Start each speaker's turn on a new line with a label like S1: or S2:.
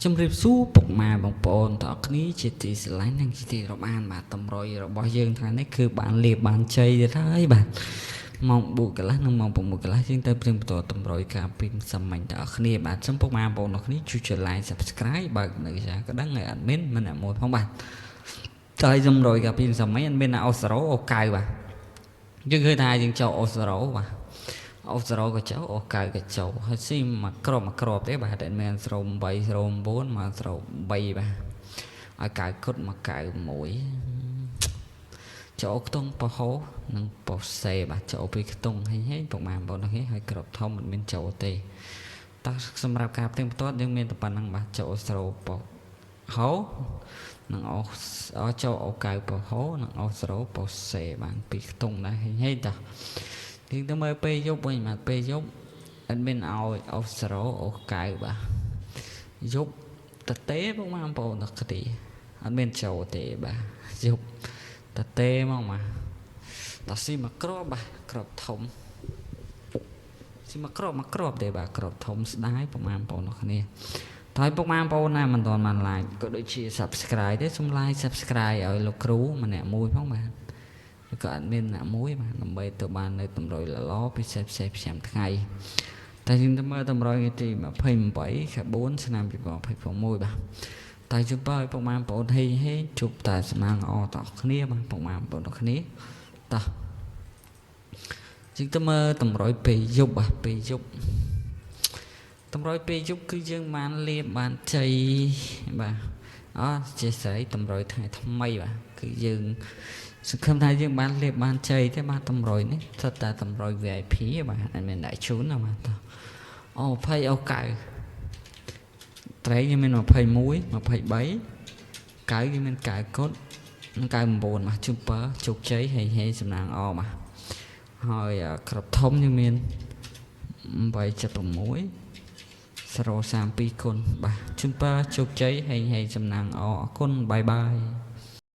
S1: ជំរាបសួរពុកម៉ែបងប្អូនទាំងអស់គ្នាជាទីស្រឡាញ់និងជាទីរាប់អានបាទតម្រុយរបស់យើងថ្ងៃនេះគឺបានលាបបានជ័យទៀតហើយបាទម៉ោង4កន្លះនិងម៉ោង6កន្លះយើងទៅព្រៀងបន្តតម្រុយការពីសំមិញទាំងអស់គ្នាបាទសូមពុកម៉ែបងប្អូនទាំងអស់គ្នាជួយចុច like subscribe បើនៅចាក៏ដឹងឲ្យអត់មានមិនអ្នកមួយផងបាទតែតម្រុយការពីសំមិញអត់មានអូសរ៉ូអូកៅបាទយើងឃើញថាយើងចូលអូសរ៉ូបាទអូសរ៉ូក៏ចូលអូកៅក៏ចូលហើយស៊ីមកក្របទេបាទតែមានស្រោម8ស្រោម9មកស្រោម3បាទឲ្យកៅគុតមកកៅ1ចូលខ្ទង់ប៉ោហោនិងប៉ោសេបាទចូលពីខ្ទង់ហេពុកម៉ែបងប្អូនហ្នឹងហើយក្របធំមិនមានចូលទេតោះសម្រាប់ការផ្ទាំងបន្ទាត់យើងមានតែប៉ុណ្្នឹងបាទចូលស្រោប៉ោហោនឹងអូចូលអូកៅប៉ោហោនិងអូស្រោប៉ោសេបានពីខ្ទង់ដែរហេតោះយើងទៅមើលពេលយប់វិញបាទពេលយប់អត់មានឲ្យអូសរ៉ូអូកៅបាទយប់តទេបងប្អូនទាំងគ្នាអត់មានចូលទេបាទយប់តទេមកបាទដល់ស៊ីមកក្របបាទក្របធំស៊ីមកក្របទេបាទក្របធំស្ដាយបងប្អូនទាំងគ្នាតែពុកម៉ែបងប្អូនណាមិនទាន់បាន like ក៏ដូចជា subscribe ទេសូម like subscribe ឲ្យលោកគ្រូម្នាក់មួយផងបាទក៏អត់មានអ្នកមួយបាទដើម្បីទៅបាននៅតម្រុយល្អពិសេសប្រចាំថ្ងៃតែយើងទៅមើលតម្រុយទី28ខែ4ឆ្នាំ2026បាទតែជូនបើឲ្យពុកម៉ែបងប្អូនហេជួបតែសំណាងល្អតោះគ្នាបាទពុកម៉ែបងប្អូនទាំងគ្នាតោះយើងទៅមើលតម្រុយពេលយប់បាទពេលយប់តម្រុយពេលយប់គឺយើងបានលាបបានជ័យបាទជាស្រីតម្រុយថ្ងៃថ្មីបាទគឺយើងសង្ឃឹមថាយើងបានលាបបានជ័យទេបាទតម្រុយនេះស្ថិតតែតម្រុយ VIP បាទអត់មានដាក់ជូនណាបាទតោះអូ20អូកៅត្រែងយើងមាន21 23កៅយើងមានកៅកុដនិងកៅ9បាទជូនបើជោគជ័យហេសំណាងអបាទហើយក្របធំយើងមាន876 032គុណបាទជូនបើជោគជ័យហេសំណាងអរគុណបាយបាយ